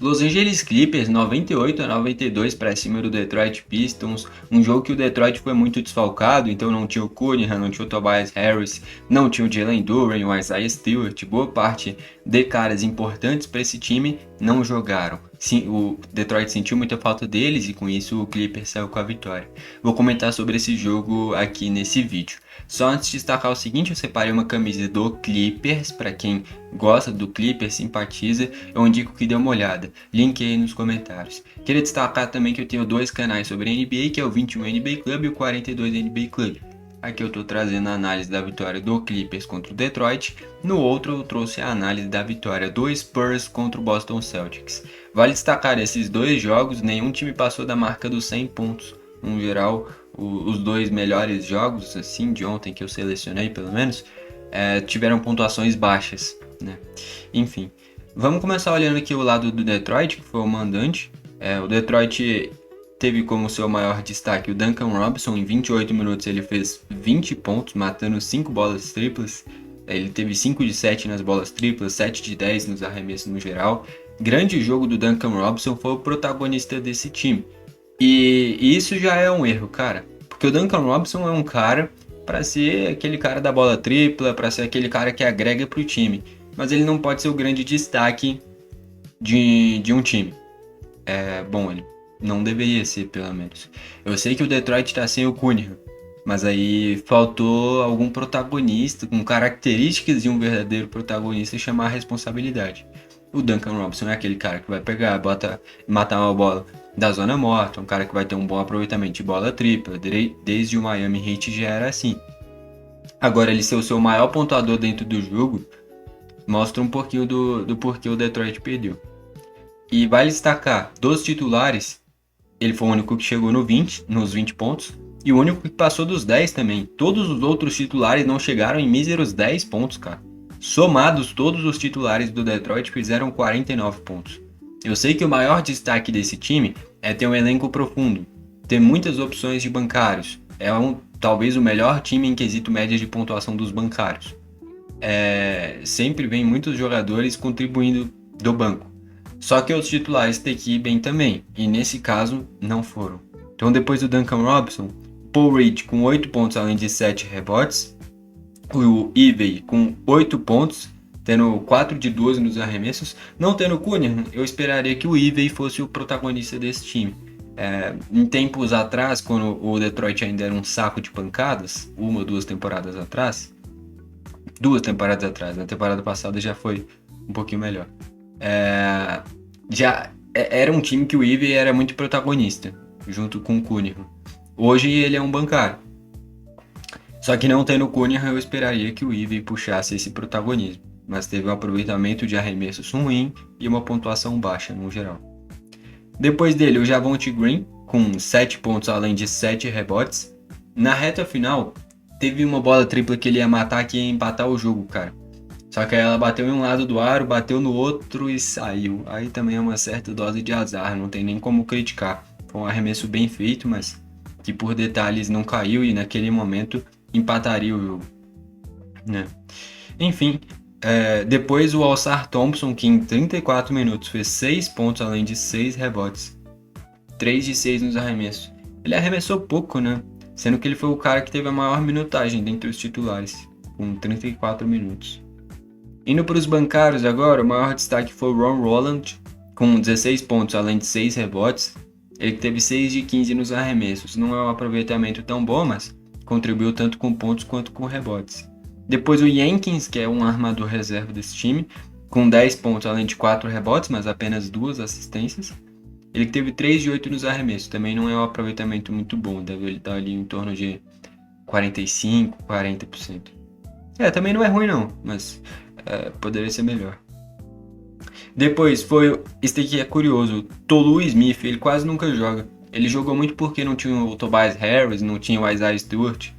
Los Angeles Clippers 98-92 para cima do Detroit Pistons, um jogo que o Detroit foi muito desfalcado, então não tinha o Cunningham, não tinha o Tobias Harris, não tinha o Jalen Duren, o Isaiah Stewart, boa parte de caras importantes para esse time não jogaram. Sim, o Detroit sentiu muita falta deles e com isso o Clippers saiu com a vitória. Vou comentar sobre esse jogo aqui nesse vídeo. Só antes de destacar o seguinte, eu separei uma camisa do Clippers, para quem gosta do Clippers, simpatiza, eu indico que dê uma olhada. Link aí nos comentários. Queria destacar também que eu tenho dois canais sobre NBA, que é o 21 NBA Club e o 42 NBA Club. Aqui eu estou trazendo a análise da vitória do Clippers contra o Detroit. No outro eu trouxe a análise da vitória do Spurs contra o Boston Celtics. Vale destacar esses dois jogos, nenhum time passou da marca dos 100 pontos. No geral, os dois melhores jogos assim de ontem que eu selecionei pelo menos, tiveram pontuações baixas, né? Enfim, vamos começar olhando aqui o lado do Detroit, que foi o mandante. O Detroit teve como seu maior destaque o Duncan Robinson. Em 28 minutos ele fez 20 pontos, matando 5 bolas triplas. Ele teve 5 de 7 nas bolas triplas, 7 de 10 nos arremessos no geral. Grande jogo do Duncan Robinson, foi o protagonista desse time. E isso já é um erro, cara. Porque o Duncan Robinson é um cara para ser aquele cara da bola tripla, para ser aquele cara que agrega pro time. Mas ele não pode ser o grande destaque de um time. Bom, ele não deveria ser, pelo menos. Eu sei que o Detroit tá sem o Cunningham, mas aí faltou algum protagonista com características de um verdadeiro protagonista e chamar a responsabilidade. O Duncan Robinson é aquele cara que vai pegar, matar uma bola da zona morta, um cara que vai ter um bom aproveitamento de bola tripla, desde o Miami Heat já era assim. Agora ele ser o seu maior pontuador dentro do jogo, mostra um pouquinho do porquê o Detroit perdeu. E vale destacar, dos titulares, ele foi o único que chegou nos 20 pontos, e o único que passou dos 10 também. Todos os outros titulares não chegaram em míseros 10 pontos, cara. Somados, todos os titulares do Detroit fizeram 49 pontos. Eu sei que o maior destaque desse time é ter um elenco profundo, ter muitas opções de bancários. Talvez o melhor time em quesito média de pontuação dos bancários. Sempre vem muitos jogadores contribuindo do banco. Só que os titulares têm que ir bem também, e nesse caso não foram. Então depois do Duncan Robinson, Paul Reed com 8 pontos além de 7 rebotes, o Ivey com 8 pontos, tendo 4 de 12 nos arremessos. Não tendo Cunningham, eu esperaria que o Ivey fosse o protagonista desse time. Em tempos atrás, quando o Detroit ainda era um saco de pancadas, uma ou duas temporadas atrás, na temporada passada já foi um pouquinho melhor. Era um time que o Ivey era muito protagonista, junto com o Cunningham. Hoje ele é um bancário. Só que não tendo o Cunningham, eu esperaria que o Ivey puxasse esse protagonismo. Mas teve um aproveitamento de arremessos ruim e uma pontuação baixa no geral. Depois dele, o Javonte Green, com 7 pontos além de 7 rebotes. Na reta final, teve uma bola tripla que ele ia matar, que ia empatar o jogo, cara. Só que aí ela bateu em um lado do aro, bateu no outro e saiu. Aí também é uma certa dose de azar, não tem nem como criticar. Foi um arremesso bem feito, mas que por detalhes não caiu e naquele momento empataria o jogo, né? Enfim, depois o Ausar Thompson, que em 34 minutos fez 6 pontos além de 6 rebotes, 3 de 6 nos arremessos. Ele arremessou pouco, né? Sendo que ele foi o cara que teve a maior minutagem dentre os titulares, com 34 minutos. Indo para os bancários agora, o maior destaque foi o Ron Rolland, com 16 pontos além de 6 rebotes. Ele teve 6 de 15 nos arremessos. Não é um aproveitamento tão bom, mas contribuiu tanto com pontos quanto com rebotes. Depois o Jenkins, que é um armador reserva desse time, com 10 pontos além de 4 rebotes, mas apenas 2 assistências. Ele teve 3 de 8 nos arremessos, também não é um aproveitamento muito bom, deve estar ali em torno de 45, 40%. Também não é ruim não, mas poderia ser melhor. Depois foi, esse aqui é curioso, Tolu Smith, ele quase nunca joga. Ele jogou muito porque não tinha o Tobias Harris, não tinha o Isaiah Stewart.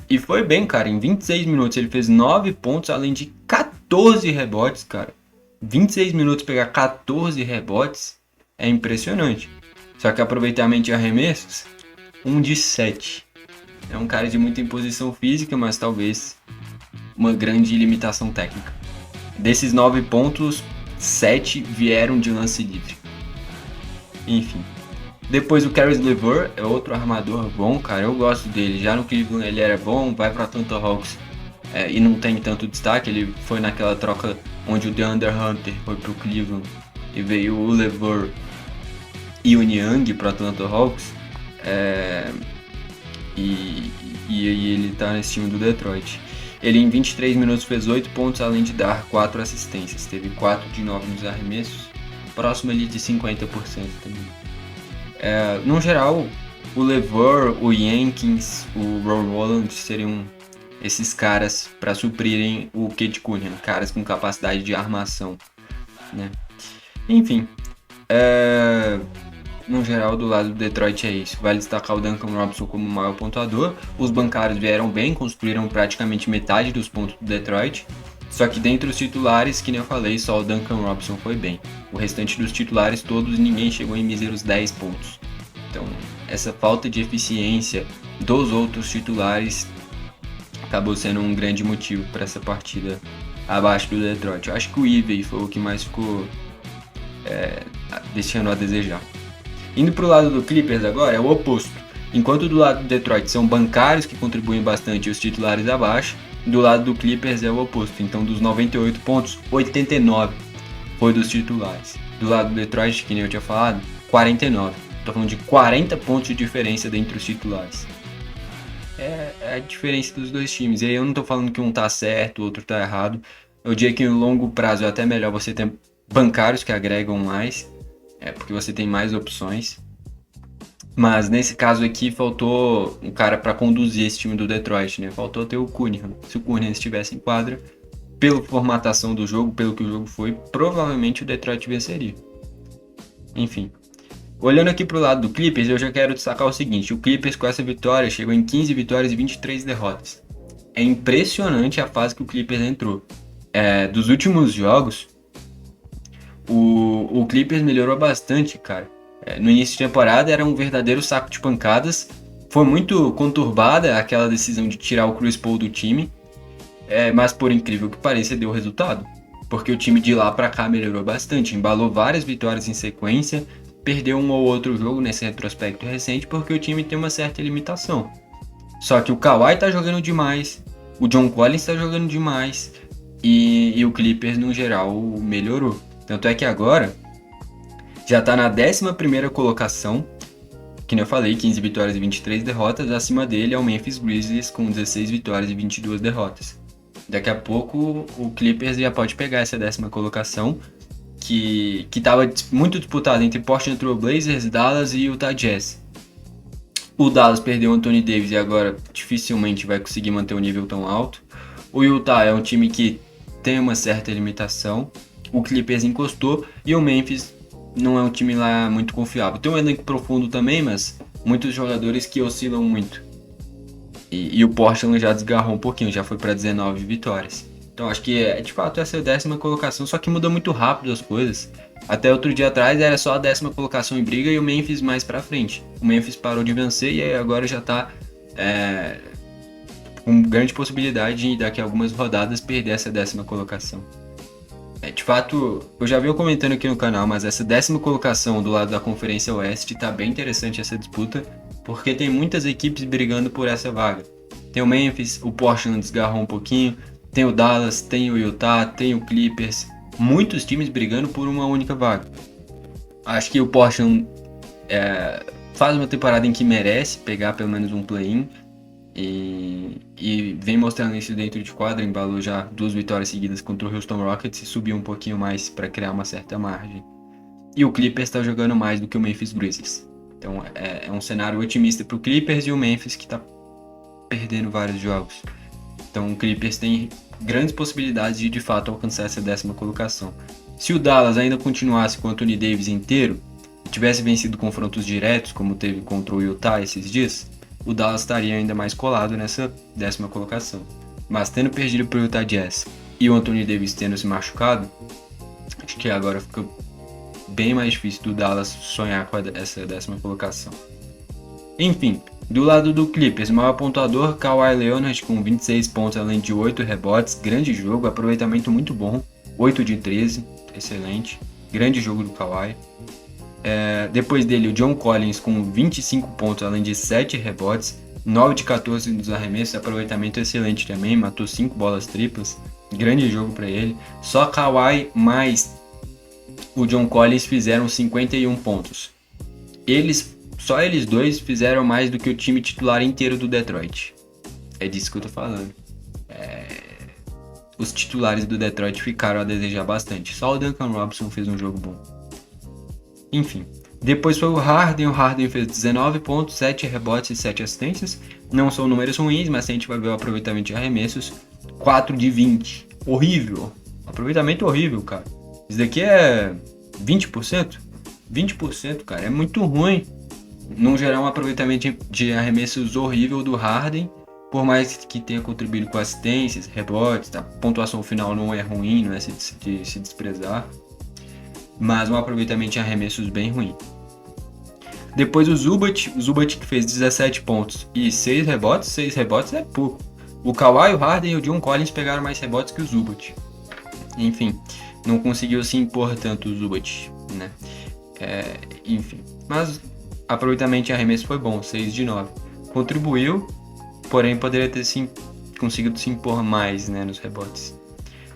E foi bem, cara, em 26 minutos ele fez 9 pontos além de 14 rebotes, cara. 26 minutos pegar 14 rebotes é impressionante. Só que aproveitamento de arremessos, 1 de 7. É um cara de muita imposição física, mas talvez uma grande limitação técnica. Desses 9 pontos, 7 vieram de lance livre. Enfim. Depois o Caris LeVert é outro armador bom, cara. Eu gosto dele. Já no Cleveland ele era bom, vai pra Atlanta Hawks e não tem tanto destaque. Ele foi naquela troca onde o DeAndre Hunter foi pro Cleveland e veio o LeVert e o Niang pro Atlanta Hawks. E ele tá nesse time do Detroit. Ele em 23 minutos fez 8 pontos, além de dar 4 assistências. Teve 4 de 9 nos arremessos, próximo ali de 50% também. No geral, o LeVert, o Jenkins, o Ron Holland seriam esses caras para suprirem o Cade Cunningham, caras com capacidade de armação, né? Enfim, no geral, do lado do Detroit é isso. Vale destacar o Duncan Robinson como o maior pontuador. Os bancários vieram bem, construíram praticamente metade dos pontos do Detroit. Só que dentre os titulares, que nem eu falei, só o Duncan Robinson foi bem. O restante dos titulares todos, ninguém chegou em míseros 10 pontos. Então, essa falta de eficiência dos outros titulares acabou sendo um grande motivo para essa partida abaixo do Detroit. Eu acho que o Ivey foi o que mais ficou deixando a desejar. Indo para o lado do Clippers agora, é o oposto. Enquanto do lado do Detroit são bancários que contribuem bastante e os titulares abaixo, do lado do Clippers é o oposto. Então, dos 98 pontos, 89 foi dos titulares. Do lado do Detroit, que nem eu tinha falado, 49. Estou falando de 40 pontos de diferença dentre os titulares. É a diferença dos dois times. E aí eu não estou falando que um tá certo, o outro tá errado. Eu diria que no longo prazo é até melhor você ter bancários que agregam mais, porque você tem mais opções. Mas nesse caso aqui faltou um cara para conduzir esse time do Detroit, né? Faltou ter o Cunningham. Se o Cunningham estivesse em quadra, pela formatação do jogo, pelo que o jogo foi, provavelmente o Detroit venceria. Enfim. Olhando aqui pro lado do Clippers, eu já quero destacar o seguinte: o Clippers com essa vitória chegou em 15 vitórias e 23 derrotas. É impressionante a fase que o Clippers entrou. Dos últimos jogos, o Clippers melhorou bastante, cara. No início de temporada era um verdadeiro saco de pancadas. Foi muito conturbada aquela decisão de tirar o Chris Paul do time. Mas por incrível que pareça, deu resultado. Porque o time de lá pra cá melhorou bastante. Embalou várias vitórias em sequência. Perdeu um ou outro jogo nesse retrospecto recente porque o time tem uma certa limitação. Só que o Kawhi tá jogando demais. O John Collins tá jogando demais. E o Clippers, no geral, melhorou. Tanto é que agora já tá na 11ª colocação, que nem eu falei, 15 vitórias e 23 derrotas. Acima dele é o Memphis Grizzlies com 16 vitórias e 22 derrotas. Daqui a pouco o Clippers já pode pegar essa 10ª colocação, que tava muito disputado entre Portland Trail Blazers, Dallas e Utah Jazz. O Dallas perdeu o Anthony Davis e agora dificilmente vai conseguir manter um nível tão alto. O Utah é um time que tem uma certa limitação. O Clippers encostou e o Memphis não é um time lá muito confiável. Tem um elenco profundo também, mas muitos jogadores que oscilam muito. E o Portland já desgarrou um pouquinho, já foi para 19 vitórias. Então acho que de fato essa é a 10ª colocação, só que muda muito rápido as coisas. Até outro dia atrás era só a 10ª colocação em briga e o Memphis mais pra frente. O Memphis parou de vencer e aí agora já tá com grande possibilidade de daqui a algumas rodadas perder essa 10ª colocação. De fato, eu já venho comentando aqui no canal, mas essa 10ª colocação do lado da Conferência Oeste tá bem interessante essa disputa, porque tem muitas equipes brigando por essa vaga. Tem o Memphis, o Portland desgarrou um pouquinho, tem o Dallas, tem o Utah, tem o Clippers, muitos times brigando por uma única vaga. Acho que o Portland faz uma temporada em que merece pegar pelo menos um play-in e vem mostrando isso dentro de quadra, embalou já 2 vitórias seguidas contra o Houston Rockets e subiu um pouquinho mais para criar uma certa margem. E o Clippers está jogando mais do que o Memphis Grizzlies. Então é um cenário otimista para o Clippers e o Memphis que está perdendo vários jogos. Então o Clippers tem grandes possibilidades de fato alcançar essa 10ª colocação. Se o Dallas ainda continuasse com o Anthony Davis inteiro e tivesse vencido confrontos diretos, como teve contra o Utah esses dias, o Dallas estaria ainda mais colado nessa 10ª colocação. Mas tendo perdido para o Utah Jazz e o Anthony Davis tendo se machucado, acho que agora fica bem mais difícil do Dallas sonhar com essa 10ª colocação. Enfim, do lado do Clippers, o maior pontuador, Kawhi Leonard com 26 pontos além de 8 rebotes, grande jogo, aproveitamento muito bom, 8 de 13, excelente, grande jogo do Kawhi. Depois dele, o John Collins com 25 pontos, além de 7 rebotes, 9 de 14 nos arremessos, aproveitamento excelente também, matou 5 bolas triplas, grande jogo para ele. Só Kawhi mais o John Collins fizeram 51 pontos. Só eles dois fizeram mais do que o time titular inteiro do Detroit. É disso que eu tô falando. Os titulares do Detroit ficaram a desejar bastante. Só o Duncan Robinson fez um jogo bom. Enfim, depois foi o Harden fez 19 pontos, 7 rebotes e 7 assistências. Não são números ruins, mas a gente vai ver o aproveitamento de arremessos, 4 de 20. Horrível. Aproveitamento horrível, cara. Isso daqui é 20%? 20%, cara. É muito ruim. No geral, um aproveitamento de arremessos horrível do Harden. Por mais que tenha contribuído com assistências, rebotes, a pontuação final não é ruim, não é de se desprezar. Mas um aproveitamento de arremessos bem ruim. Depois o Zubac que fez 17 pontos e 6 rebotes. 6 rebotes é pouco. O Kawhi, o Harden e o John Collins pegaram mais rebotes que o Zubac. Enfim, não conseguiu se impor tanto o Zubac, né? Enfim, mas aproveitamento de arremesso foi bom, 6 de 9. Contribuiu, porém poderia ter conseguido se impor mais, né, nos rebotes.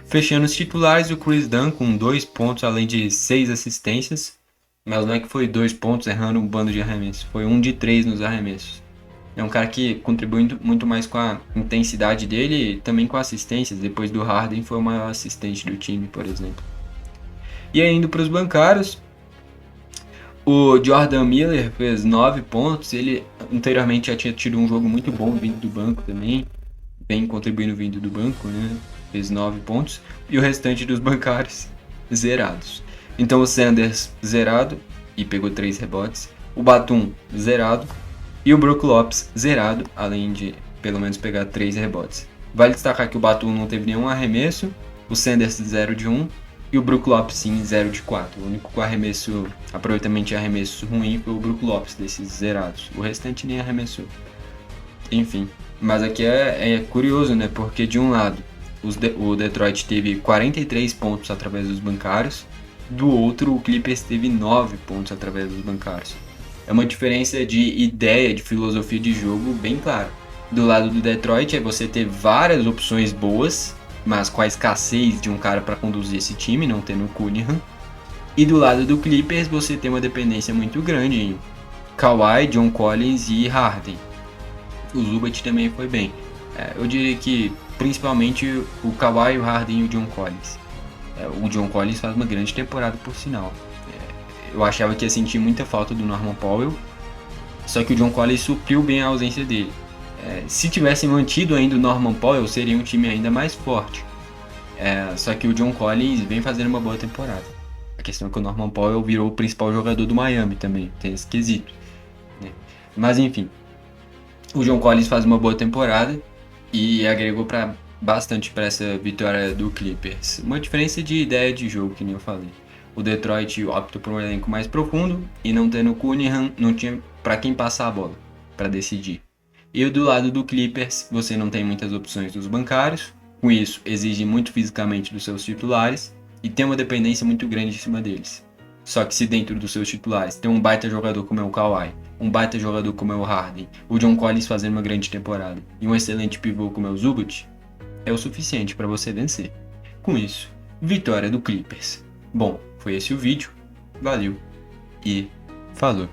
Fechando os titulares, o Chris Dunn com 2 pontos, além de 6 assistências. Mas não é que foi 2 pontos errando um bando de arremessos, foi 1 de 3 nos arremessos. É um cara que contribui muito mais com a intensidade dele e também com assistências. Depois do Harden foi o maior assistente do time, por exemplo. E aí, indo para os bancários, o Jordan Miller fez 9 pontos. Ele anteriormente já tinha tido um jogo muito bom vindo do banco também. Bem contribuindo vindo do banco, né? Fez 9 pontos. E o restante dos bancários zerados. Então o Sanders zerado e pegou 3 rebotes. O Batum zerado. E o Brook Lopes zerado, além de pelo menos pegar 3 rebotes. Vale destacar que o Batum não teve nenhum arremesso. O Sanders 0 de 1. E o Brook Lopes sim 0 de 4. O único aproveitamento de arremesso ruim foi o Brook Lopes desses zerados. O restante nem arremessou. Enfim, mas aqui é curioso, né? Porque de um lado o Detroit teve 43 pontos através dos bancários, do outro o Clippers teve 9 pontos através dos bancários. É uma diferença de ideia, de filosofia de jogo bem clara. Do lado do Detroit é você ter várias opções boas, mas com a escassez de um cara para conduzir esse time, não tendo o Cunningham. E do lado do Clippers você tem uma dependência muito grande em Kawhi, John Collins e Harden. O Zubac também foi bem. Eu diria que principalmente o Kawhi, o Harden e o John Collins. O John Collins faz uma grande temporada, por sinal. Eu achava que ia sentir muita falta do Norman Powell, só que o John Collins supriu bem a ausência dele. Se tivesse mantido ainda o Norman Powell, seria um time ainda mais forte. Só que o John Collins vem fazendo uma boa temporada. A questão é que o Norman Powell virou o principal jogador do Miami também, tem esse quesito, né? Mas enfim, o John Collins faz uma boa temporada e agregou bastante para essa vitória do Clippers. Uma diferença de ideia de jogo, que nem eu falei. O Detroit optou por um elenco mais profundo e não tendo o Cunningham, não tinha para quem passar a bola, para decidir. E do lado do Clippers, você não tem muitas opções dos bancários, com isso exige muito fisicamente dos seus titulares e tem uma dependência muito grande em cima deles. Só que se dentro dos seus titulares tem um baita jogador como é o Kawhi, um baita jogador como é o Harden, o John Collins fazendo uma grande temporada e um excelente pivô como é o Zubac, é o suficiente para você vencer. Com isso, vitória do Clippers. Bom, foi esse o vídeo, valeu e falou!